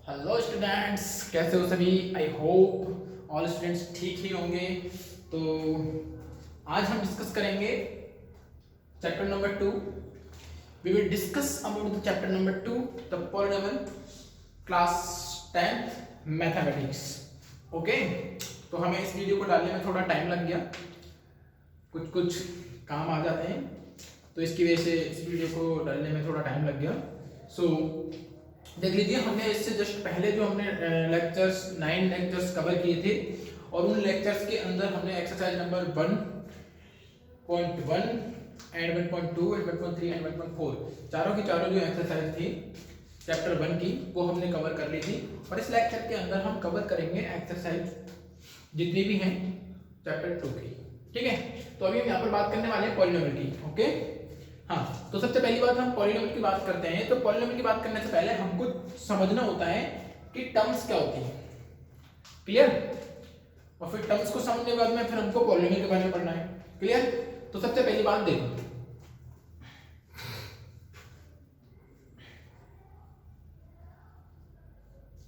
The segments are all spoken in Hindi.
हेलो स्टूडेंट्स, कैसे हो सभी। आई होप ऑल स्टूडेंट्स ठीक ही होंगे। तो आज हम डिस्कस करेंगे chapter number 2। We will discuss about the chapter number 2 the polynomial class 10th mathematics. Okay, तो हमें इस वीडियो को डालने में थोड़ा टाइम लग गया, कुछ काम आ जाते हैं, तो इसकी वजह से इस वीडियो को डालने में थोड़ा टाइम लग गया। सो देख लीजिए, हमने इससे जस्ट पहले जो हमने 9 लेक्चर्स कवर किए थे, और उन लेक्चर्स के अंदर हमने exercise number 1.1 and 1.2 and 1.3 and 1.4 चारों की चारों जो एक्सरसाइज थी चैप्टर 1 की, वो हमने कवर कर ली थी। और इस लेक्चर के अंदर हम कवर करेंगे एक्सरसाइज जितनी भी हैं चैप्टर 2 की। ठीक है, तो अभी हम यहाँ पर बात करने वाले हैं पॉलिनोमियल की। ओके, हाँ, तो सबसे पहली बात हम पॉलिनोमियल की बात करते हैं। तो पॉलिनोमियल की बात करने से पहले हमको समझना होता है कि टर्म्स क्या होती है। क्लियर? और फिर टर्म्स को समझने के बाद में फिर हमको पॉलिनोमियल के बारे में पढ़ना है। क्लियर? तो सबसे पहली बात देखो,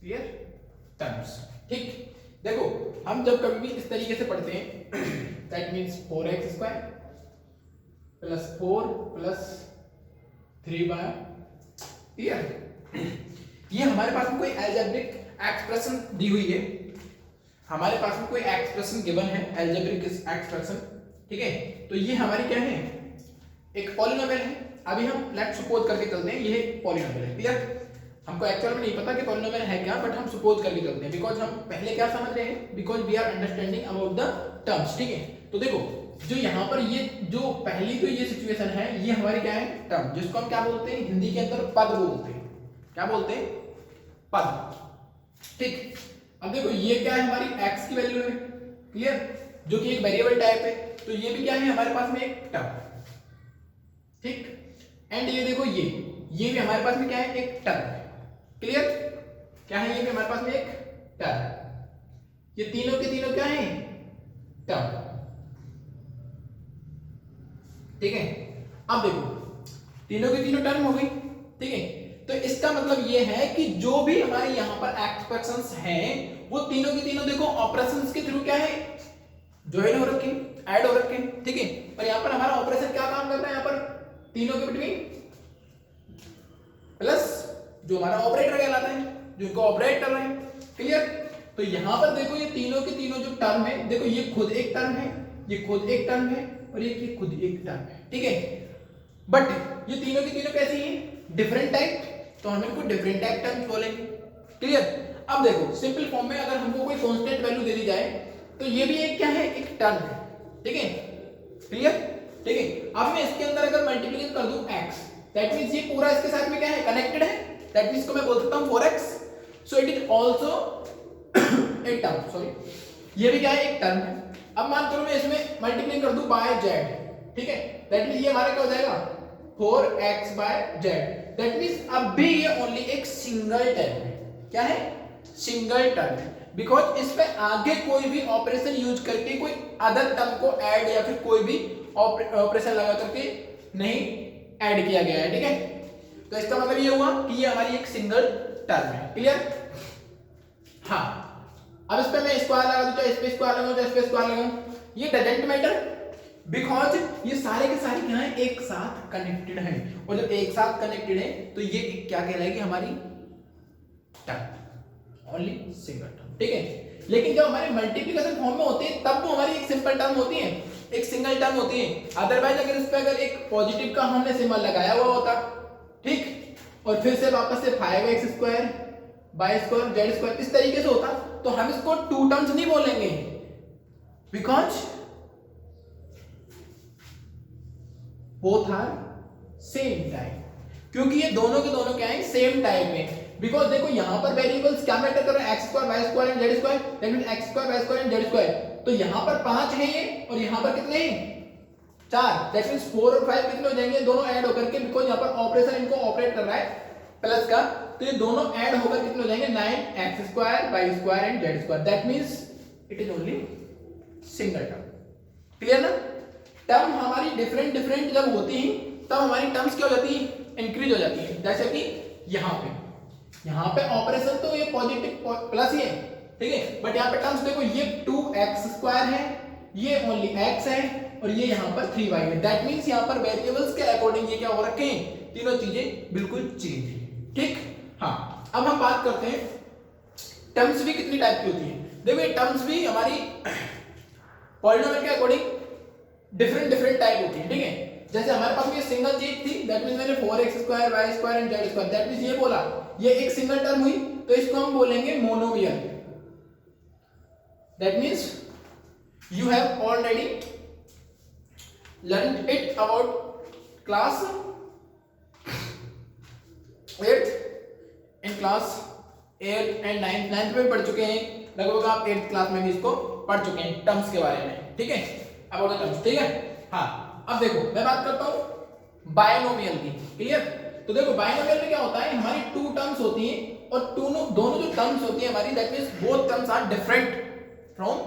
क्लियर, टर्म्स। ठीक, देखो हम जब कभी भी इस तरीके से पढ़ते हैं that means 4x² plus 4 plus 3y। Clear? ये हमारे पास में कोई अलजेब्रिक एक्सप्रेशन दी हुई है, हमारे पास में कोई एक्सप्रेशन गिवन है, अलजेब्रिक एक्सप्रेशन। ठीक है, तो ये हमारी क्या है, एक पॉलिनोमियल है। अभी हम लेट्स सपोज करके चलते हैं ये पॉलिनोमियल है। क्लियर? हमको एक्चुअल में नहीं पता कि पॉलिनोमियल है क्या, बट हम सपोज करके चलते हैं बिकॉज हम पहले क्या समझ रहे हैं, because we are understanding about the terms. ठीक है, तो देखो जो यहाँ पर ये जो पहली तो ये सिचुएशन है, ये हमारी क्या है, टर्म, जिसको हम क्या बोलते हैं हिंदी के अंदर पद बोलते हैं। क्या बोलते हैं? पद। ठीक, अब देखो ये क्या है, हमारी x की वैल्यू है। क्लियर? जो कि एक वेरिएबल टाइप है, तो ये भी क्या है हमारे पास में एक टर्म। ठीक, एंड ये देखो ये भी हमारे पास में क्या है, एक टर्म है। क्लियर? क्या है, ये भी हमारे पास में एक टर्म। ये तीनों के तीनों क्या है, टर्म। ठीक है, अब देखो तीनों की तीनों टर्म हो गई। ठीक है, तो इसका मतलब ये है कि जो भी हमारे यहां पर एक्सप्रेशंस हैं, वो तीनों की तीनों देखो ऑपरेशंस के थ्रू क्या है, ज्वाइन हो रखे, ऐड हो रखे। ठीक है, और यहां पर हमारा ऑपरेशन क्या काम कर रहा है, यहां पर तीनों के बिटवीन प्लस जो हमारा ऑपरेटर कहलाता है, जो इनको ऑपरेट कर रहे हैं। क्लियर? तो यहां पर देखो ये तीनों के तीनों जो टर्म है, देखो ये खुद एक टर्म है, ये खुद एक टर्म है, और ये खुद एक टर्म है। ठीक है, बट ये तीनों की तीनों कैसी हैं, डिफरेंट टाइप, तो हम इनको डिफरेंट टाइप टर्म्स बोलेंगे। क्लियर? अब देखो सिंपल फॉर्म में अगर हमको कोई कांस्टेंट वैल्यू दे दी जाए, तो ये भी एक क्या है, एक टर्म है। ठीक है? क्लियर? ठीक है, अब मैं इसके अंदर अगर मल्टीप्लिकेशन कर दूं x, दैट मींस ये पूरा इसके साथ में क्या है, कनेक्टेड है। दैट मींस को मैं बोल सकता हूं 4x, so it is also a term. Sorry, ये भी क्या है, एक टर्म है। अब मान करो मैं इसमें मल्टीप्लाई कर दूं बाय z। ठीक है, दैट मींस ये हमारा क्या हो जाएगा, 4x bye z। That means अब भी ये ओनली एक सिंगल टर्म है। क्या है, सिंगल टर्म है, बिकॉज इस पे आगे कोई भी ऑपरेशन यूज करके कोई अदर टर्म को ऐड या फिर कोई भी ऑपरेशन लगा करके नहीं ऐड किया गया है। ठीक है, तो इसका मतलब ये हुआ कि ये हमारी एक सिंगल टर्म है। क्लियर? हाँ, अब इस पे मैं स्क्वायर लगा दूं, चाहे इस पे स्क्वायर लगाऊं, चाहे इस पे स्क्वायर लगाऊं, ये डजंट मैटर, बिकॉज ये सारे के सारे क्या है, एक साथ कनेक्टेड हैं। और जब एक साथ कनेक्टेड है तो ये क्या कहलाएगी, हमारी टर्म, ओनली सिंगल टर्म। ठीक है, लेकिन जब हमारे मल्टीप्लिकेशन फॉर्म में होते हैं तब वो हमारी एक सिंपल टर्म होती है, एक सिंगल टर्म होती है। अदरवाइज अगर इस पे अगर एक पॉजिटिव का हमने सिंबल लगाया हुआ होता, ठीक, और फिर से वापस से 5x² y² z² इस तरीके से होता, तो हम इसको टू टर्म्स नहीं बोलेंगे, because both are same type, क्योंकि ये दोनों के दोनों क्या है, सेम टाइप में। बिकॉज देखो यहां पर वेरिएबल्स क्या मैटर कर रहे हैं, x² y² and z², that means x² y² and z²। तो यहां पर 5 है ये, और यहां पर कितने हैं, 4, दैट मींस 4 और 5 कितने हो जाएंगे, दोनों ऐड होकर के, बिकॉज यहां पर ऑपरेशन इनको ऑपरेट कर रहा है प्लस का, तो ये दोनों ऐड होकर कितने हो जाएंगे, 9x² y² and z²। That means it is only single term. Clear ना? टर्म हमारी डिफरेंट डिफरेंट जब होती हैं तब हमारी टर्म्स क्या हो जाती है, इंक्रीज हो जाती है। जैसे कि यहाँ पे यहाँ पे ऑपरेशन तो ये पॉजिटिव प्लस ही है, ठीक है, बट यहाँ पे टर्म्स देखो ये 2x² है, ये ओनली x है, और ये यहाँ पर 3y है। दैट मींस यहाँ पर वेरिएबल्स के अकॉर्डिंग ये क्या हो रखे हैं, तीनों चीजें बिल्कुल चेंज है, ठीक। हाँ, अब हम बात करते हैं टर्म्स भी कितनी टाइप की होती है। देखो ये टर्म्स भी हमारी पॉलिनोमियल के अकॉर्डिंग डिफरेंट टाइप होती है, ठीक है। जैसे हमारे पास ये सिंगल चीज थी, दैट मींस मैंने 4x² y² and z², that means ये बोला ये एक सिंगल टर्म हुई, तो इसको हम बोलेंगे monomial. That means you have already learn it about class 8 in class 8 and 9th में पढ़ चुके हैं, लगभग आप 8th क्लास में भी इसको पढ़ चुके हैं टर्म्स के बारे में, ठीक है, अबाउट द टर्म्स, ठीक है। हाँ, अब देखो मैं बात करता हूं बायनोमियल की, क्लियर। तो देखो बायनोमियल में क्या होता है, हमारी टू टर्म्स होती हैं, और दोनों जो टर्म्स होती है हमारी, that means both terms are different from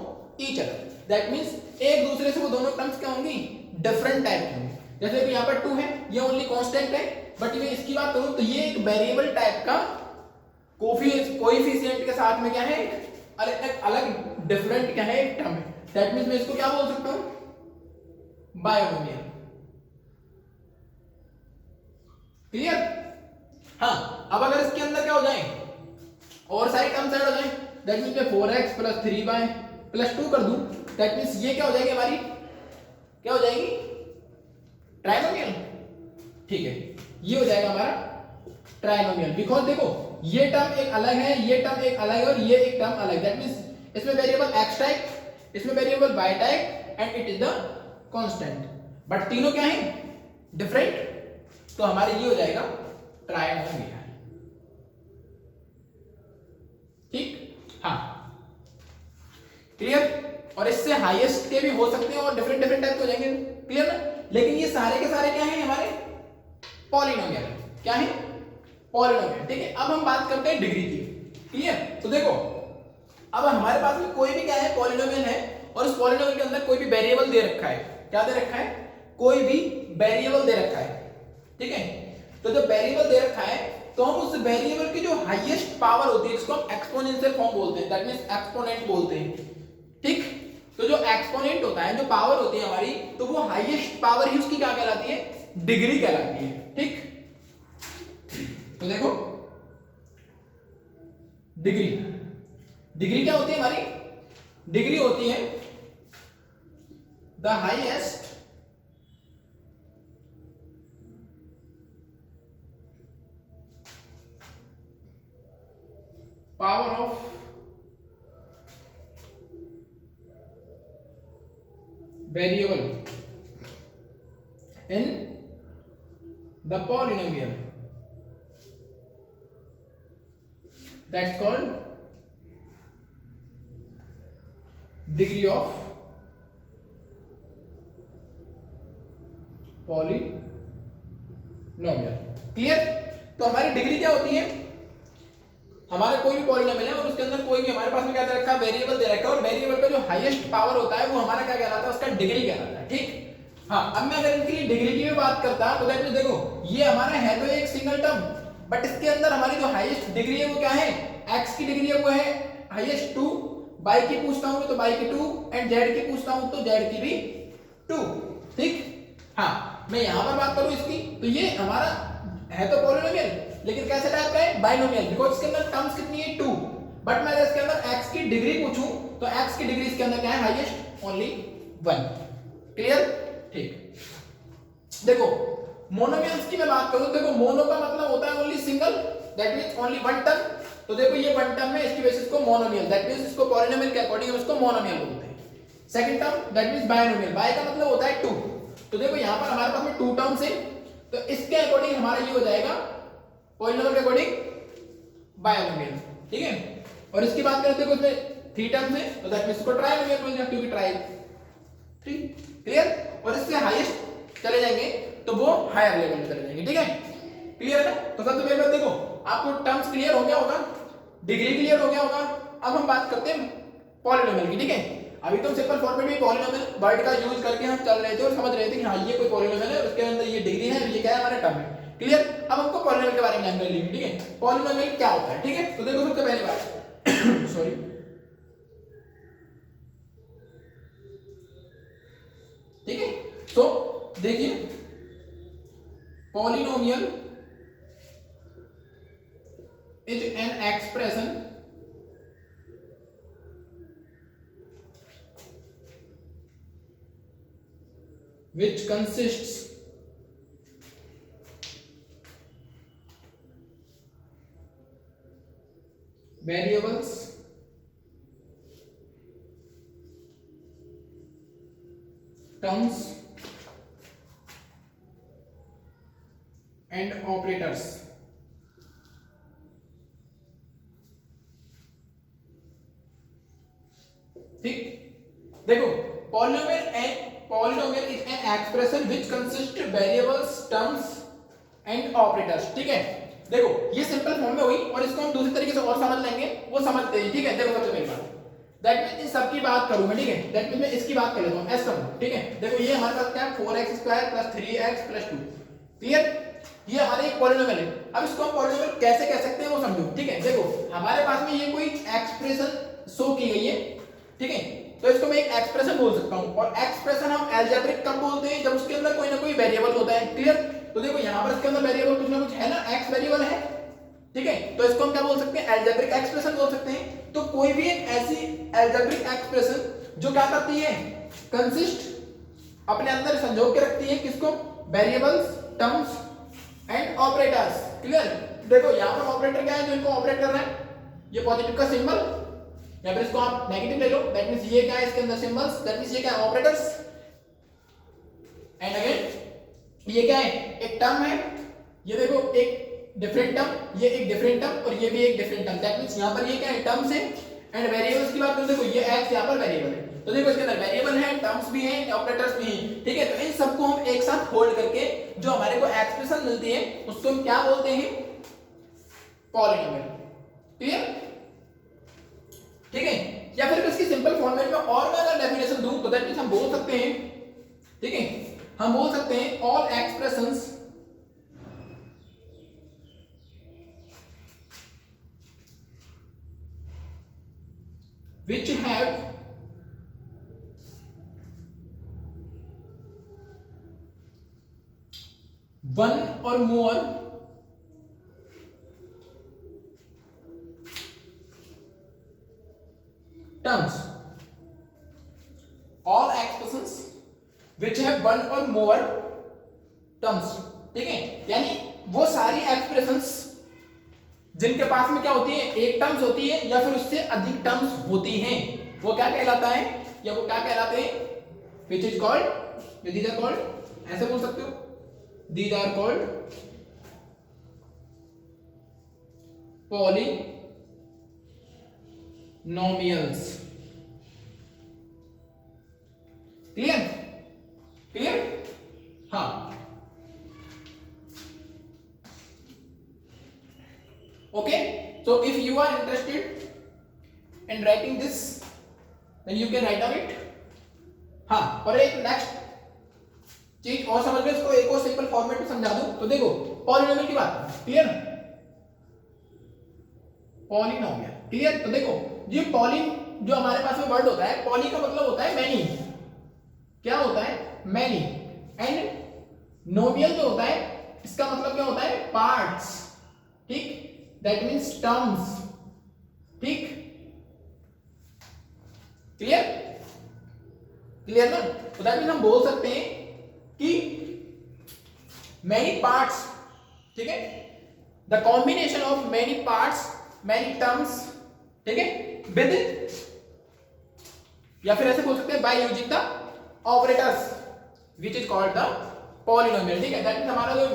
each other. That means एक दूसरे से वो दोनों टर्म्स क्या होंगी, डिफरेंट टाइप की होंगी। जैसे कि यहाँ पर 2 है, ये ओनली कांस्टेंट है, बट मैं इसकी बात करूं तो ये एक वेरिएबल टाइप का कोएफिशिएंट के साथ में क्या है, अलग डिफरेंट क्या है एक टर्म है। दैट मींस मैं इसको क्या बोल सकता हूं, बायनोमियल, क्लियर। हाँ, अब अगर इसके अंदर क्या हो जाए, और सारी टर्म्स ऐड हो जाए, दैट मींस मैं 4x + 3y + 2 कर दूं, दैट मींस ये क्या हो जाएगी हमारी, क्या हो जाएगी, ट्राइनोमियल, ठीक है, ये हो जाएगा हमारा ट्राइनोमियल। बिकॉज देखो ये टर्म एक अलग है, ये टर्म एक अलग है, और ये एक टर्म अलग, दैट मींस इसमें वेरिएबल x टाइप, इसमें variable y type, and it is the constant, but तीनों क्या है, डिफरेंट, तो हमारे ये हो जाएगा ट्राइनोमियल, ठीक। हाँ, क्लियर। और इससे हाईएस्ट के भी हो सकते हैं, और डिफरेंट टाइप के हो जाएंगे, क्लियर ना। लेकिन ये सारे के सारे क्या हैं हमारे, पॉलिनोमियल, क्या है, पॉलिनोमियल, ठीक है। अब हम बात करते हैं डिग्री की, क्लियर। तो देखो अब हमारे पास में कोई भी क्या है, पॉलिनोमियल है, और उस पॉलिनोमियल के अंदर कोई भी वेरिएबल दे रखा है, क्या दे रखा है, कोई भी वेरिएबल दे रखा है, ठीक है। तो जब वेरिएबल दे रखा है, तो हम उस वेरिएबल की जो हाईएस्ट पावर होती है, इसको हम एक्सपोनेंशियल फॉर्म बोलते हैं, दैट मींस एक्सपोनेंट बोलते हैं, ठीक। तो जो एक्सपोनेंट होता है, जो पावर होती है हमारी, तो वो हाईएस्ट पावर ही उसकी क्या कहलाती है, डिग्री कहलाती है, ठीक। तो देखो डिग्री क्या होती है हमारी, डिग्री होती है the highest power of variable in the polynomial, that's called degree of polynomial, clear. तो हमारी डिग्री क्या होती है, हमारा कोई भी पॉलिनोमियल है और उसके अंदर कोई भी हमारे पास में क्या दे रखा है, वेरिएबल दे रखा है, और वेरिएबल का जो हाईएस्ट पावर होता है वो हमारा क्या कहलाता है, उसका डिग्री कहलाता है, ठीक। हाँ, अब मैं अगर इनकी डिग्री की भी बात करता तो दैट मींस देखो ये हमारा है तो एक सिंगल टर्म, बट इसके अंदर हमारी जो हाईएस्ट डिग्री है वो क्या है, x की डिग्री है वो है हाईएस्ट 2, y की पूछता हूं तो y की 2, एंड z की पूछता हूं तो z की भी 2, ठीक। हाँ, मैं यहां पर बात करूं इसकी, तो ये हमारा है तो पॉलिनोमियल, लेकिन कैसे टाइप का है, बाइनोमियल, बिकॉज़ इसके अंदर टर्म्स कितनी है 2, बट मैं अगर इसके अंदर x की डिग्री पूछूं तो x की डिग्री इसके अंदर क्या है, हाईएस्ट ओनली 1, क्लियर, ठीक। देखो मोनोमियल्स की मैं बात करूं, देखो मोनो का मतलब होता है only single, that means only one term. तो देखो ये वन टर्म है, इसकी बेसिस को मोनोमियल, दैट मींस इसको पॉलिनोमियल के अकॉर्डिंग हम इसको मोनोमियल बोलते हैं। Second term that means binomial, bi का मतलब होता है 2। तो देखो यहां पर हमारे पास में 2 टर्म्स है, तो इसके अकॉर्डिंग हमारा ये हो जाएगा पॉलिनोमियल के अकॉर्डिंग बायनोमियल, ठीक है। और इसकी बात करें तो देखो इसमें 3 टर्म्स है, तो दैट मींस इसको ट्राइनोमियल बोलते हैं, क्योंकि ट्राई 3, क्लियर। और इससे हाईएस्ट चले जाएंगे तो वो हायर लेवल में चले जाएंगे, ठीक है, क्लियर है। तो सबसे पहले देखो आपको टर्म्स क्लियर हो गया होगा, डिग्री क्लियर हो गया होगा। अब हम बात करते हैं पॉलिनोमियल की, ठीक है। अभी तो सिंपल फॉर्मेट में पॉलिनोमियल वर्ड का यूज करके हम चल रहे थे और समझ रहे थे कि हाँ ये कोई पॉलिनोमियल है और उसके अंदर ये डिग्री है, ये क्या है, हमारा टर्म है, क्लियर। अब हमको पॉलिनोमियल के बारे में जानकारी लेंगे, ठीक है। पॉलिनोमियल क्या होता है, ठीक है। तो देखो सबसे पहले बात सॉरी, ठीक है। तो देखिए polynomial is an expression which consists variables terms and operators। ठीक, देखो polynomial is an expression which consist variables terms and operators, ठीक है। देखो ये सिंपल फॉर्म में हुई और इसको हम दूसरी तरीके से और समझ लेंगे, वो समझते हैं, ठीक है। देखो सबसे पहली बात दैट मींस इन सब की बात करूं मैं, ठीक है। दैट मींस मैं इसकी बात कर लेता हूं एस सम, ठीक है। देखो ये हमारे पास क्या है 4x² + 3x + 2, क्लियर। ये हमारे एक पॉलिनोमियल है। अब इसको हम पॉलिनोमियल कैसे कह सकते हैं वो समझो, ठीक है। देखो हमारे पास में ये कोई एक्सप्रेशन शो की गई है, ठीक है। तो इसको मैं एक एक्सप्रेशन बोल सकता हूं और एक्सप्रेशन हम अलजेब्रिक कब बोलते हैं, जब उसके अंदर कोई ना कोई वेरिएबल होता है, क्लियर। तो देखो यहां पर इसके अंदर वेरिएबल कुछ ना कुछ है ना, x वेरिएबल है, ठीक है। तो इसको हम क्या बोल सकते हैं, अलजेब्रिक एक्सप्रेशन बोल सकते हैं। तो कोई भी एक ऐसी अलजेब्रिक एक्सप्रेशन जो क्या करती है, कंसिस्ट अपने अंदर संजो के रखती है किसको, variables terms and operators, clear. देखो यहां पर ऑपरेटर क्या है जो इनको ऑपरेट कर रहा है, ये पॉजिटिव का सिंबल, या फिर इसको आप नेगेटिव ले लो, दैट मींस ये क्या है इसके अंदर सिंबल्स, दैट मींस ये क्या है ऑपरेटर्स। एंड अगेन ये क्या है, एक टर्म है, ये देखो एक डिफरेंट टर्म, ये एक डिफरेंट टर्म और ये भी एक डिफरेंट टर्म, दैट मींस यहां पर ये क्या है टर्म्स है। एंड वेरिएबल्स की बात करें, देखो ये x यहां पर वेरिएबल है, तो देखो इसके अंदर वेरिएबल है, टर्म्स भी हैं, ऑपरेटर्स भी हैं, ठीक है। तो इन सबको हम एक साथ होल्ड करके जो हमारे को एक्सप्रेशन मिलती है उसको हम क्या बोलते हैं, पॉलिनोमियल, क्लियर, ठीक है। या फिर इसकी सिंपल फॉर्मेट में और मैं अगर डेफिनेशन दूं तो दैट मींस हम बोल सकते हैं, ठीक है, हम बोल सकते हैं all expressions which have one or more terms, all expressions which have one or more terms, ठीक है। यानी वो सारी एक्सप्रेशंस जिनके पास में क्या होती है, एक टर्म्स होती है या फिर उससे अधिक टर्म्स होती हैं, वो क्या कहलाता है, या वो क्या कहलाते हैं, which is called, these are called, ऐसे बोल सकते हो, these are called polynomials, clear, clear, हाँ। Okay, so if you are interested in writing this, then you can write down it। हाँ, और एक नेक्स्ट चीज और समझ लो, इसको एक और सिंपल फॉर्मेट में समझा दूं। तो देखो पॉलिनोमियल की बात क्लियर, पॉलिनोमियल क्लियर। तो देखो ये पॉली जो हमारे पास में वर्ड होता है, पॉली का मतलब होता है मैनी, क्या होता है, मैनी। एंड नोमियल जो होता है इसका मतलब क्या होता है, पार्ट्स, ठीक, दैट मींस टर्म्स, ठीक, क्लियर, क्लियर ना। तो दैट मींस हम बोल सकते हैं कि मैनी पार्ट्स, ठीक है, the combination of many parts, many terms, ठीक है, विद, या फिर ऐसे बोल सकते हैं by using the operators which is called the polynomial, ठीक है। दैट मींस हमारा जो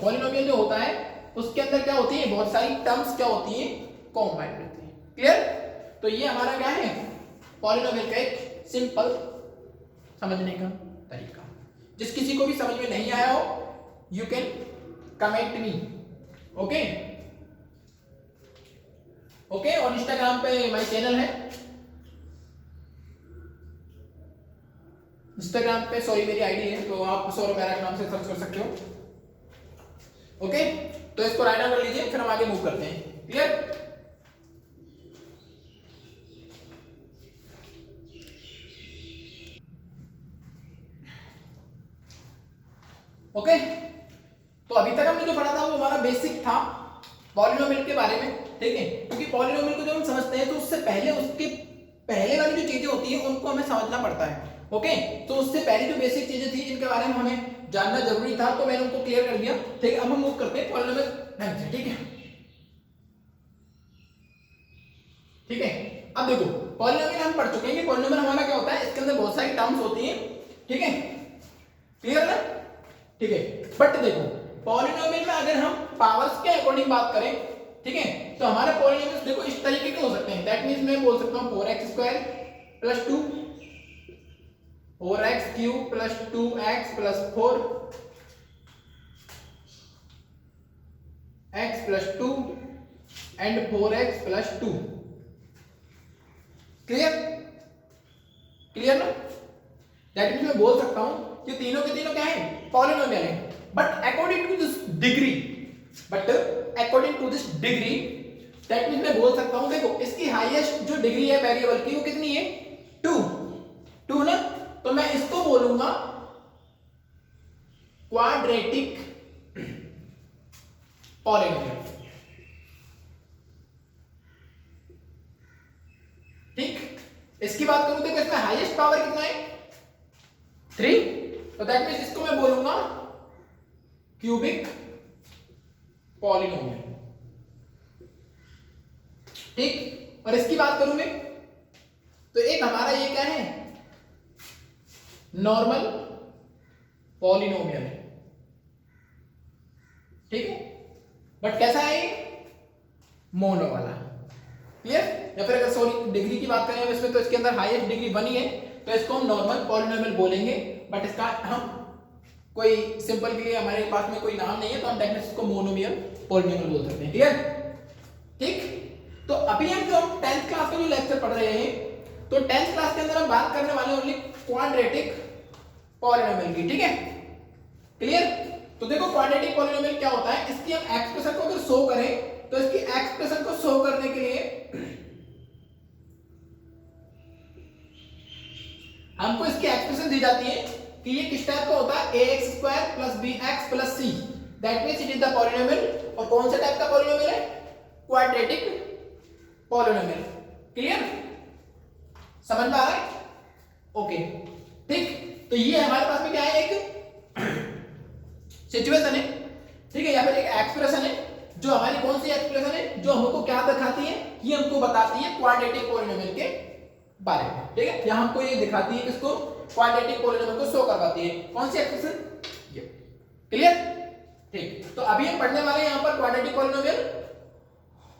पॉलिनोमियल जो होता है उसके अंदर क्या होती है, बहुत सारी टर्म्स क्या होती हैं, कॉम्बाइन होती हैं, क्लियर। तो ये हमारा क्या है, पॉलिनोमियल का एक सिंपल समझने का तरीका। जिस किसी को भी समझ में नहीं आया हो, you can comment me, okay, okay. और इंस्टाग्राम पे माय चैनल है, इंस्टाग्राम पे सॉरी मेरी आईडी है, तो आप सौरभ मेहरा के नाम से सर्च कर सकते हो। ओके, तो इसको राइट डाउन कर लीजिए, फिर हम आगे मूव करते हैं। क्लियर? ओके, तो अभी तक हमने जो पढ़ा था वो हमारा बेसिक था पॉलिनोमियल के बारे में, ठीक है। क्योंकि पॉलिनोमियल को जब हम समझते हैं तो उससे पहले उसके पहले वाली जो चीजें होती हैं उनको हमें समझना पड़ता है। ओके, तो उससे पहले जो बेसिक चीजें थी जिनके बारे में हमें जानना जरूरी था, तो मैंने उनको क्लियर कर दिया। ठीक है, अब हम मूव करते हैं पॉलिनोमियल ढंग से। ठीक है, ठीक है। अब देखो पॉलिनोमियल हम पढ़ चुके हैं कि पॉलिनोमियल हमारा क्या होता है, इसके अंदर बहुत सारी टर्म्स होती हैं। ठीक है, क्लियर ना? ठीक है, बट देखो पॉलिनोमियल में अगर हम पावर्स के अकॉर्डिंग बात करें, ठीक है, तो हमारे पॉलिनोमियल्स देखो इस तरीके के हो सकते हैं। दैट मींस मैं बोल सकता हूं 4x² + 2, 4x³ + 2x + 4, x + 2 and 4x + 2। Clear? Clear ना? दैट मींस मैं बोल सकता हूं कि तीनों के तीनों क्या है, पॉलिनोमियल है। But according to this degree, that means मैं बोल सकता हूं देखो इसकी हाईएस्ट जो डिग्री है वेरिएबल की वो कितनी है, 2 ना, तो मैं इसको बोलूंगा क्वाड्रेटिक पॉलिनोमियल। ठीक, इसकी बात करूं देखो इसमें हाईएस्ट पावर कितना है, 3, तो दैट मींस इसको मैं बोलूंगा क्यूबिक पॉलिनोमियल। ठीक, और इसकी बात करूं मैं तो एक हमारा ये क्या है, नॉर्मल पॉलिनोमियल है। ठीक है, बट कैसा है, मोनो वाला। क्लियर? या फिर अगर सॉरी डिग्री की बात करें इसमें तो इसके अंदर हाईएस्ट डिग्री 1 ही है, तो इसको हम नॉर्मल पॉलिनोमियल बोलेंगे। बट इसका हम कोई सिंपल के लिए हमारे पास में कोई नाम नहीं है, तो हम डायरेक्ट इसको मोनोमियल पॉलिनोमियल बोल सकते हैं। क्लियर? ठीक, तो अभी हम जो 10th क्लास का जो लेक्चर पढ़ रहे हैं, तो 10th क्लास के अंदर हम बात करने वाले हैं ओनली क्वाड्रेटिक पॉलिनोमियल की। ठीक है, क्लियर? तो देखो क्वाड्रेटिक पॉलिनोमियल क्या होता है, इसकी हम एक्सप्रेशन को अगर शो करें तो इसकी एक्सप्रेशन को शो करने के लिए हमको इसकी एक्सप्रेशन दी जाती है कि ये किस टाइप का होता है, ax² + bx + c, that means it is the polynomial. और कौन सा टाइप का पॉलिनोमियल है, क्वाड्रेटिक पॉलिनोमियल। क्लियर? समझ में आ रहा है? ओके, ठीक, तो ये हमारे पास में क्या है, एक सिचुएशन है, ठीक है, या फिर एक एक्सप्रेशन है, जो हमारी कौन सी एक्सप्रेशन है, जो हमको क्या दिखाती है, ये हमको बताती है क्वाड्रेटिक पॉलिनोमियल के बारे में। ठीक है, यहां हमको ये दिखाती है किसको, क्वाड्रेटिक पॉलिनोमियल को शो करवाती है। कौन सी एक्सप्रेशन, ये। क्लियर? ठीक, तो अभी हम पढ़ने वाले हैं यहां पर क्वाड्रेटिक पॉलिनोमियल,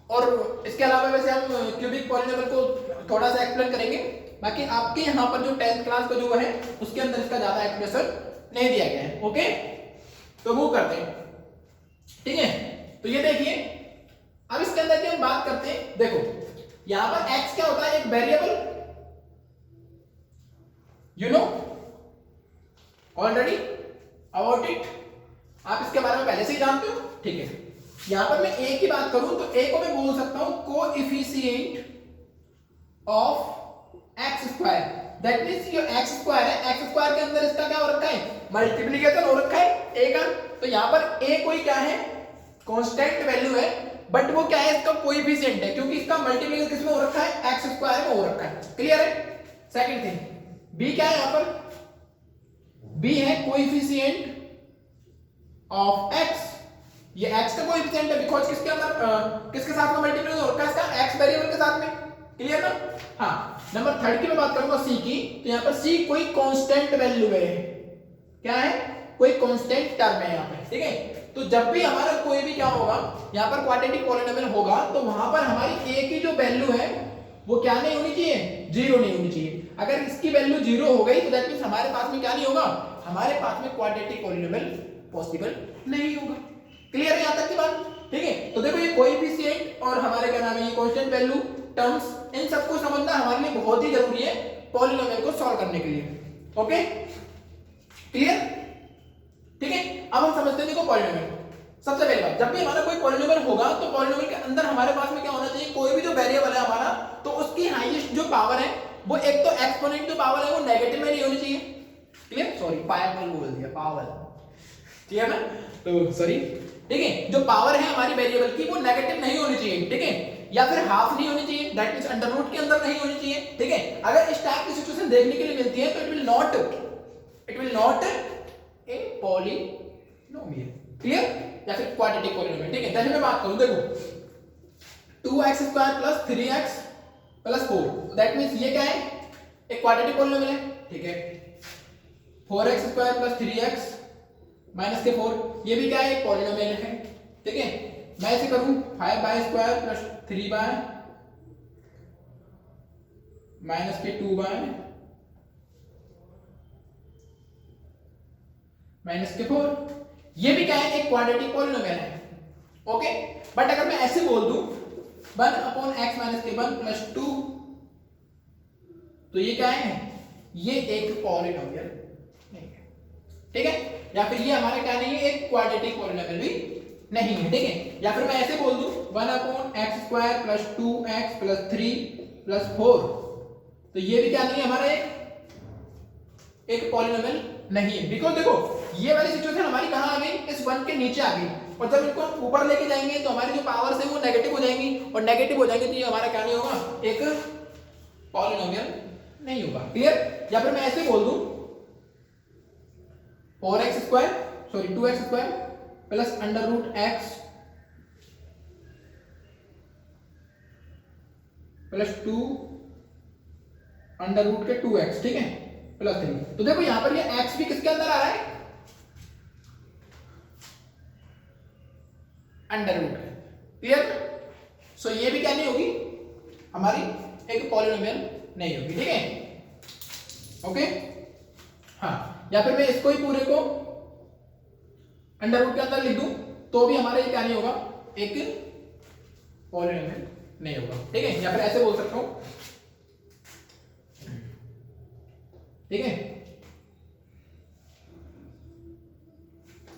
और इसके अलावा वैसे हम क्यूबिक पॉलिनोमियल को थोड़ा सा एक्सप्लेन करेंगे। बाकी आपके यहाँ पर जो 10th क्लास का जो है उसके अंदर इसका ज्यादा एक्सप्रेशन नहीं दिया गया है। ओके, तो मूव करते हैं। ठीक है, तो ये देखिए अब इसके अंदर की हम बात करते हैं। देखो यहां पर x क्या होता है, एक variable, you know already about it, आप इसके बारे में पहले से ही जानते हो। ठीक है, यहां पर मैं a की बात करूं तो a को मैं बोल सकता हूं coefficient of x², that means ये x² है, x² के अंदर इसका क्या हो रखा है, मल्टीप्लिकेशन हो रखा है a का। तो यहां पर a कोई क्या है, कांस्टेंट वैल्यू है, बट वो क्या है, इसका कोएफिशिएंट है, क्योंकि इसका मल्टीप्लिकेशन किसमें हो रखा है, x² में हो रखा है। क्लियर है? सेकंड थिंग, b क्या है, यहां पर b है कोएफिशिएंट ऑफ x, ये x का कोएफिशिएंट है बिकॉज़ किसके अंदर किसके साथ में मल्टीप्लिकेशन हो रखा है, इसका x वेरिएबल के साथ में। क्लियर ना? हाँ, नंबर 3 की मैं बात करूंगा c की, तो यहां पर c कोई कांस्टेंट वैल्यू है, क्या है, कोई कांस्टेंट टर्म है यहां पे। ठीक है, तो जब भी हमारा कोई भी क्या होगा, यहां पर क्वाड्रेटिक पॉलिनोमियल होगा, तो वहां पर हमारी a की जो वैल्यू है वो क्या नहीं होनी चाहिए, 0 नहीं होनी चाहिए। अगर इसकी वैल्यू 0 हो गई तो दैट मींस हमारे पास में क्या नहीं होगा, हमारे पास में क्वाड्रेटिक पॉलिनोमियल पॉसिबल नहीं होगा। क्लियर है यहां तक की बात? ठीक है, तो देखो ये कोएफिशिएंट और हमारे क्या नाम है, ये कांस्टेंट वैल्यू टर्म्स, इन सबको समझना हमारे लिए बहुत ही जरूरी है पॉलिनोमियल को सॉल्व करने के लिए। Okay, clear? ठीक है, अब हम समझते हैं देखो पॉलिनोमियल। सबसे पहली बात, जब भी हमारा कोई पॉलिनोमियल होगा तो पॉलिनोमियल के अंदर हमारे पास में क्या होना चाहिए, कोई भी जो वेरिएबल है हमारा, तो उसकी हाईएस्ट जो पावर है वो एक तो एक्सपोनेंट जो पावर है वो नेगेटिव में नहीं होनी चाहिए। क्लियर, सॉरी पावर बोल दिया, पावर, ठीक है ना, तो सॉरी, ठीक है, जो पावर है हमारी वेरिएबल की वो नेगेटिव नहीं होनी चाहिए, ठीक है, या फिर हाफ नहीं होनी चाहिए, दैट मींस अंडर रूट के अंदर नहीं होनी चाहिए, ठीक है। अगर इस टाइप की सिचुएशन देखने के लिए मिलती है तो it will not a polynomial, clear, या फिर क्वाड्रेटिक पॉलिनोमियल, ठीक है। जैसे मैं बात करूं, देखो 2x² + 3x + 4, दैट मींस ये क्या है, एक क्वाड्रेटिक पॉलिनोमियल है, ठीक है। 4x² + 3x - 4, ये भी क्या है, एक पॉलिनोमियल है, ठीक है। मैं ऐसे करूं 5y² + 3y - 2y - 4, ये भी क्या है, एक क्वाड्रेटिक पॉलिनोमियल है, ओके। बट अगर मैं ऐसे बोल दूं 1/x - k1 + 2, तो ये क्या है, ये एक पॉलिनोमियल नहीं है, ठीक है, या फिर ये हमारा क्या नहीं है, एक क्वाड्रेटिक पॉलिनोमियल भी नहीं है, ठीक है। या फिर मैं ऐसे बोल दूं 1/x² + 2x + 3 + 4, तो ये भी क्या नहीं है, हमारा एक पॉलिनोमियल नहीं है, बिकॉज देखो ये वाली सिचुएशन हमारी कहां आ गई, इस 1 के नीचे आ गई, और जब इनको हम ऊपर लेके जाएंगे तो हमारी जो पावर्स है वो नेगेटिव हो जाएंगी, और नेगेटिव हो जाएंगे तो ये हमारा क्या नहीं होगा, एक पॉलिनोमियल नहीं होगा, क्लियर। या फिर मैं ऐसे बोल दूं 2x² + √x + 2 √2x, ठीक है, +3, तो देखो यहां पर ये x भी किसके अंदर आ रहा है, अंडर रूट है, क्लियर। सो ये भी क्या नहीं होगी, हमारी एक पॉलिनोमियल नहीं होगी, ठीक है, ओके। हाँ, या फिर मैं इसको ही पूरे को अंडर रूट के अंदर लिख दूं तो भी हमारा ये क्या नहीं होगा, एक पॉलिनोमियल नहीं होगा, ठीक है। या फिर ऐसे बोल सकता हूं, ठीक है,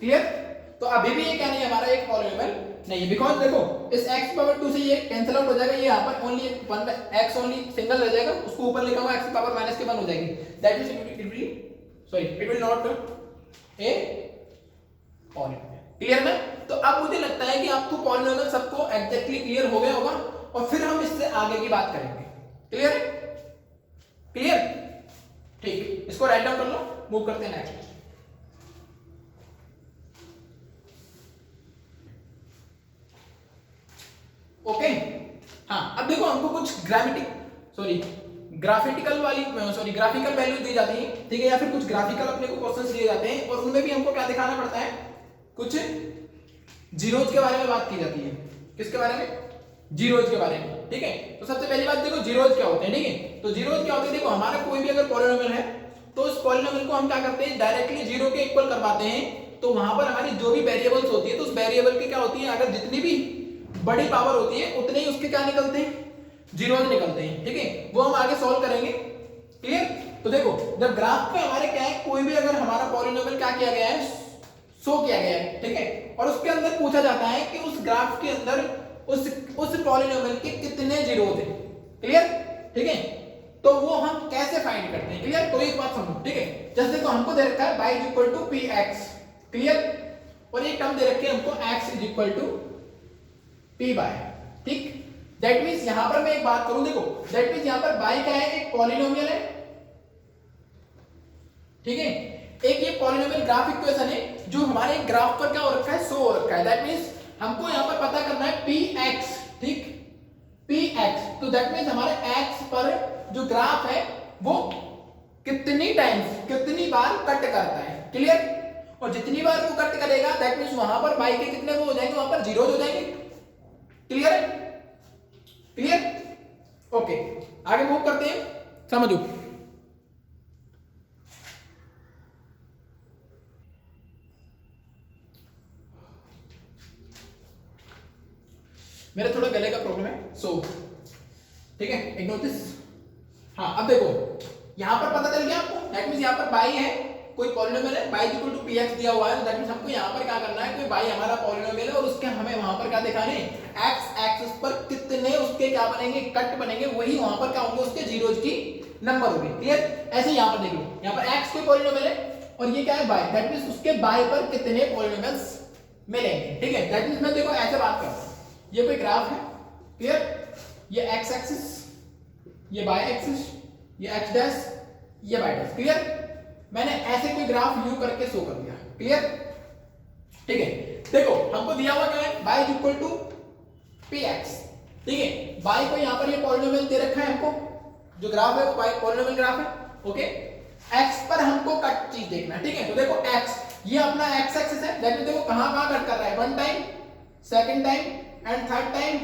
क्लियर। तो अभी भी ये क्या नहीं है, हमारा एक पॉलिनोमियल नहीं है, बिकॉज देखो इस x⁻2 से ये कैंसिल आउट हो जाएगा, ये यहाँ पर ओनली 1x ओनली सिंगल रह जाएगा, उसको ऊपर लिखा हुआ x⁻−k1 हो जाएगी, that means it will not a polynomial, clear ना। तो अब मुझे लगता है कि आपको पॉलिनोमियल सबको एग्जैक्टली क्लियर हो गया होगा, और फिर हम इससे आगे की बात करेंगे, क्लियर है, क्लियर, ठीक, इसको राइट डाउन कर लो, मूव करते हैं नेक्स्ट। ओके, हाँ, अब देखो हमको कुछ ग्राफिकल वैल्यू दी जाती है, ठीक है, या फिर कुछ ग्राफिकल अपने को क्वेश्चंस दिए जाते हैं, और उनमें भी हमको क्या दिखाना पड़ता है, कुछ जीरोज के बारे में बात की जाती है, किसके बारे में, जीरोज के बारे में, ठीक है। तो सबसे पहली बात देखो जीरोज क्या होते हैं, ठीक है। तो जीरोज क्या होते हैं, देखो हमारा कोई भी अगर पॉलिनोमियल है तो उस पॉलिनोमियल को हम क्या करते हैं, डायरेक्टली जीरो के इक्वल करवाते हैं, तो वहां पर हमारी जो भी वेरिएबल्स होती है तो उस वेरिएबल की क्या होती है, अगर जितनी भी बड़ी पावर होती है उतने ही उसके क्या निकलते हैं, जीरोज निकलते हैं, ठीक है, वो हम आगे सॉल्व करेंगे, क्लियर। तो देखो जब ग्राफ पे हमारे क्या है, कोई भी अगर हमारा पॉलिनोमियल क्या किया गया है, शो किया गया है, ठीक है, और उसके अंदर पूछा जाता है कि उस ग्राफ के अंदर उस पॉलिनोमियल के कितने जीरोज हैं, क्लियर, ठीक है, तो वो हम कैसे फाइंड करते हैं, क्लियर। तो एक बात समझो, ठीक है, जैसे देखो हमको दे रखा है y = px, क्लियर, और एक टर्म दे रखी है हमको x = py, ठीक, दैट मींस यहां पर मैं एक बात करूं, देखो दैट मींस यहां पर y क्या है, एक पॉलिनोमियल है, ठीक है, एक ये पॉलिनोमियल ग्राफ इक्वेशन है जो हमारे ग्राफ पर क्या हो रखा है, शो हो रखा है, दैट मींस हमको यहां पर पता करना है px, ठीक, px, तो दैट मींस हमारे x पर जो ग्राफ है वो कितनी टाइम्स, कितनी बार कट करता है, क्लियर, और जितनी बार वो कट करेगा दैट मींस वहां पर y के कितने वो हो जाएंगे, वहां पर जीरोज हो जाएंगे, क्लियर है, क्लियर, ओके, आगे मूव करते हैं, समझो। मेरे थोड़ा गले का प्रॉब्लम है, सो ठीक है, इग्नोर दिस। हाँ, अब देखो यहां पर पता चल गया आपको, दैट मींस यहां पर y है, कोई पॉलिनोमियल है y इक्वल टू px दिया हुआ है, दैट मींस हमको यहाँ पर क्या करना है, कोई y हमारा पॉलिनोमियल है और उसके हमें वहां पर क्या दिखाने, x एक्सिस पर कितने उसके क्या बनेंगे, कट बनेंगे, वही वहां पर क्या होंगे, उसके जीरोज की नंबर होगी। क्लियर? ऐसे यहाँ पर देख लो, यहाँ पर x कोई पॉलिनोमियल है और ये क्या है y, दैट मींस उसके y पर कितने पॉलिनोमियल्स मिलेंगे। ठीक है, दैट मींस मैं देखो ऐसे बात कर रहा हूं, ये कोई ग्राफ है, क्लियर, ये x एक्सिस, ये y एक्सिस, ये x डैश, ये y डैश। क्लियर? मैंने ऐसे कोई ग्राफ यू करके शो कर दिया। क्लियर? ठीक है, देखो हमको दिया हुआ क्या है, y इक्वल टू px। ठीक है, y को यहाँ पर ये पॉलिनोमियल दे रखा है हमको, जो ग्राफ है वो y पॉलिनोमियल ग्राफ है। ओके, x पर हमको कट चीज देखना है। ठीक है, तो देखो x, ये अपना x एक्सिस है, दैट मींस देखो कहां कट कर रहा है, one time, second time and third time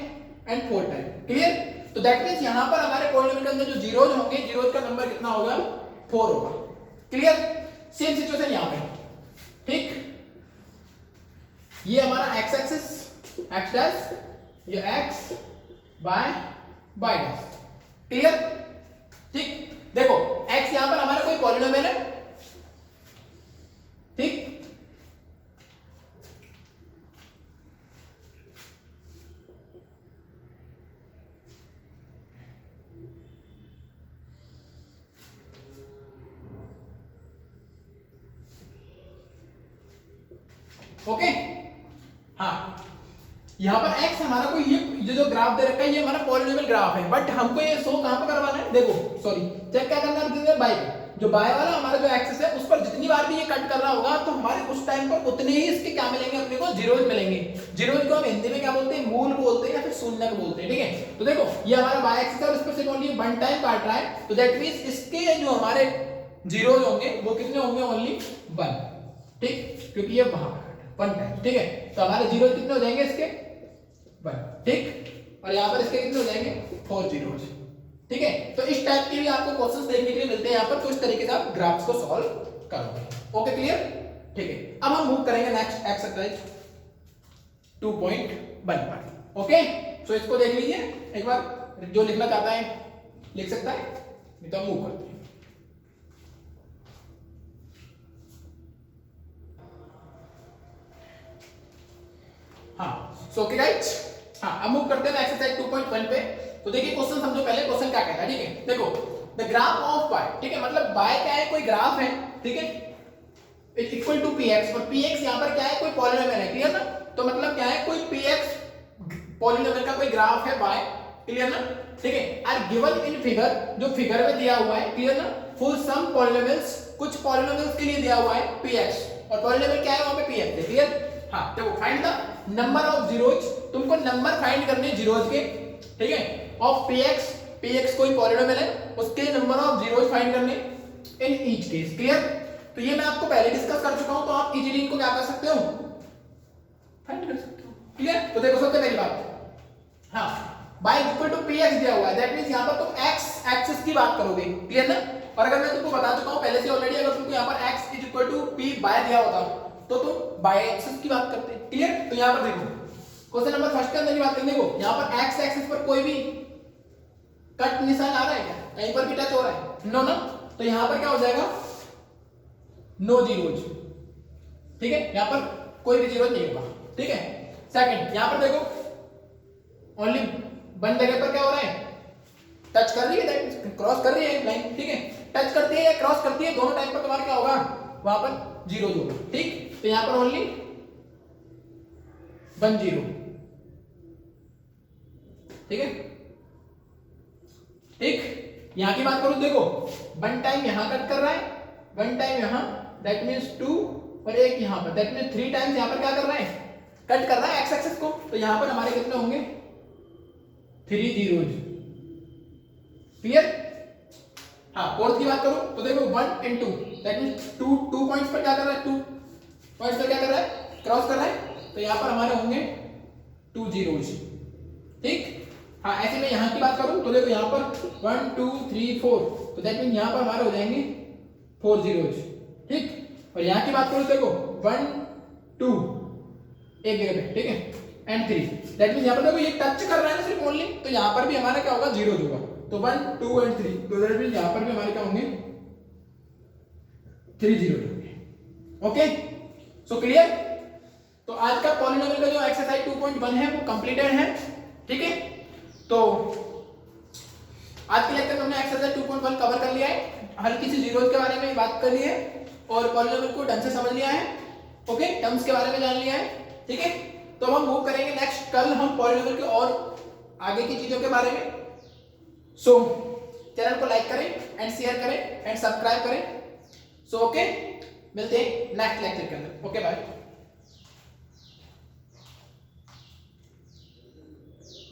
and fourth time. Clear? तो दैट मींस यहां पर हमारे पॉलिनोमियल के अंदर जो जीरोज होंगे, जीरोज का नंबर कितना होगा, 4 होगा। क्लियर? सेम सिचुएशन यहां पे। ठीक, ये हमारा x एक्सिस, x डैश, ये x by y dash. Clear? ठीक, देखो x यहां पर हमारा कोई पॉलिनोमियल है। ठीक, ओके, हाँ, यहां पर x हमारा कोई ये जो ग्राफ दे रखा है, ये हमारा पॉलिनोमियल ग्राफ है, बट हमको ये शो कहां पर करवाना है, देखो सॉरी, चेक क्या करना है, बाय जो बाय वाला हमारा जो एक्सिस है, उस पर जितनी बार भी ये कट कर रहा होगा, तो हमारे उस टाइम पर उतने ही इसके क्या मिलेंगे, अपने को जीरोज मिलेंगे। जीरोज को हम हिंदी में क्या बोलते हैं, मूल बोलते हैं या फिर शून्य बोलते हैं। ठीक है, तो देखो ये हमारा बाय एक्सिस है और इस पर सिर्फ ओनली वन टाइम काट रहा है, तो दैट मींस इसके जो हमारे जीरोज होंगे वो कितने होंगे, ओनली 1। ठीक, क्योंकि ये वहां पर वन टाइम। ठीक है, तो हमारे जीरो कितने हो जाएंगे, इसके 1। ठीक, और यहाँ पर इसके कितने हो जाएंगे, 4 जीरोज। ठीक है, तो इस टाइप के भी आपको क्वेश्चंस देखने के लिए मिलते हैं यहाँ पर, तो इस तरीके से आप ग्राफ्स को सॉल्व करोगे। Okay, clear? ठीक है, अब हम मूव करेंगे नेक्स्ट एक्सरसाइज 2.1 पर। ओके, सो इसको देख लीजिए एक बार, जो लिखना चाहता है लिख सकता है, नहीं तो हम मूव करते हैं। हाँ, सो ओके गाइस, हाँ अब मूव करते हैं एक्सरसाइज 2.1 पे। तो देखिए क्वेश्चन समझो, पहले क्वेश्चन क्या कहता है। ठीक है, देखो द ग्राफ ऑफ y, ठीक है, मतलब y क्या है, कोई ग्राफ है। ठीक है, इट इक्वल टू px, और px यहां पर क्या है, कोई पॉलिनोमियल है। क्लियर ना? तो मतलब क्या है, कोई px पॉलिनोमियल का कोई ग्राफ है y। क्लियर ना? ठीक है, आर गिवन इन फिगर, जो फिगर में दिया हुआ है। क्लियर ना? फॉर सम पॉलिनोमियल्स, कुछ पॉलिनोमियल्स के लिए दिया हुआ है px, और पॉलिनोमियल क्या है वहां पे px है। क्लियर? हाँ, देखो find the number of zeros, तुमको नंबर फाइंड करने जीरोज के। ठीक है, ऑफ px कोई पॉलिनोमियल है, उसके नंबर ऑफ जीरोज फाइंड करने इन ईच केस। क्लियर? तो ये मैं आपको पहले डिस्कस कर चुका हूं, तो आप इजीली इनको क्या कर सकते हो, फाइंड कर सकते हो। क्लियर? तो देखो सबसे पहली बात, हाँ, y इक्वल टू px दिया हुआ है, दैट मींस यहां पर तुम x एक्सिस की बात करोगे। क्लियर ना? और अगर मैं तुमको बता चुका हूं पहले से ऑलरेडी, अगर तुमको यहां पर x equal to p y दिया होता तो तुम y एक्सिस की बात करते। क्लियर? तो यहां पर देखो क्वेश्चन नंबर फर्स्ट के अंदर की बात करेंगे, देखो यहां पर x एक्सिस पर कोई भी कट निशान आ रहा है क्या, कहीं पर भी टच हो रहा है, नो ना, तो यहां पर क्या हो जाएगा, नो जीरोज। ठीक है, यहां पर कोई भी जीरो नहीं होगा। ठीक है, सेकंड यहां पर देखो ओनली वन जगह पर क्या हो रहा है, टच कर रही है, दैट क्रॉस कर रही है लाइन। ठीक है, टच करती है या क्रॉस करती है, दोनों टाइम पर तुम्हारा क्या होगा, वहां पर जीरो होगा। ठीक, तो यहां पर ओनली 1 0। ठीक है, ठीक, यहां की बात करूं, देखो वन टाइम यहां कट कर रहा है, वन टाइम यहां, दैट मींस 2, और एक यहां पर, दैट मींस 3 टाइम्स यहां पर क्या कर रहा है, कट कर रहा है एक्स एक्सिस को। तो यहां पर हमारे कितने होंगे, 3 जीरोज। क्लियर? हाँ, फोर्थ की बात करूं तो देखो 1 and 2, दैट मींस 2 पॉइंट्स पर क्या कर रहा है, 2 पॉइंट्स पर क्या कर रहा है, क्रॉस कर रहा है, तो यहां पर हमारे होंगे 2 जीरोज। ठीक, हाँ, ऐसे में यहां की बात करूं तो देखो यहां पर 1 2 3 4, तो दैट मींस यहां पर हमारे हो जाएंगे 4 जीरोज। ठीक, और यहां की बात करूं देखो 1 2 एक जगह पे, ठीक है, एंड 3, दैट मींस यहां पर देखो ये टच कर रहा है सिर्फ ओनली, तो यहां पर भी हमारा क्या होगा, जीरोज होगा। तो 1 2 एंड 3, तो दैट मींस यहां पर भी हमारे क्या होंगे, 3 जीरोज होंगे। Okay, so clear. तो आज का पॉलिनोमियल का जो एक्सरसाइज 2.1 है वो कंप्लीटेड है, ठीक है। तो आज के लेक्चर में हमने एक्सरसाइज 2.1 कवर कर लिया है, हल्की सी जीरोज के बारे में बात कर ली है और पॉलिनोमियल को ढंग से समझ लिया है, ओके, टर्म्स के बारे में जान लिया है, ठीक है। तो हम मूव करेंगे नेक्स्ट, कल हम पॉलिनोमियल के और आगे की चीजों के बारे में। सो चैनल को लाइक करें एंड शेयर करें एंड सब्सक्राइब करें। सो ओके, मिलते हैं नेक्स्ट लेक्चर के अंदर। Okay bye.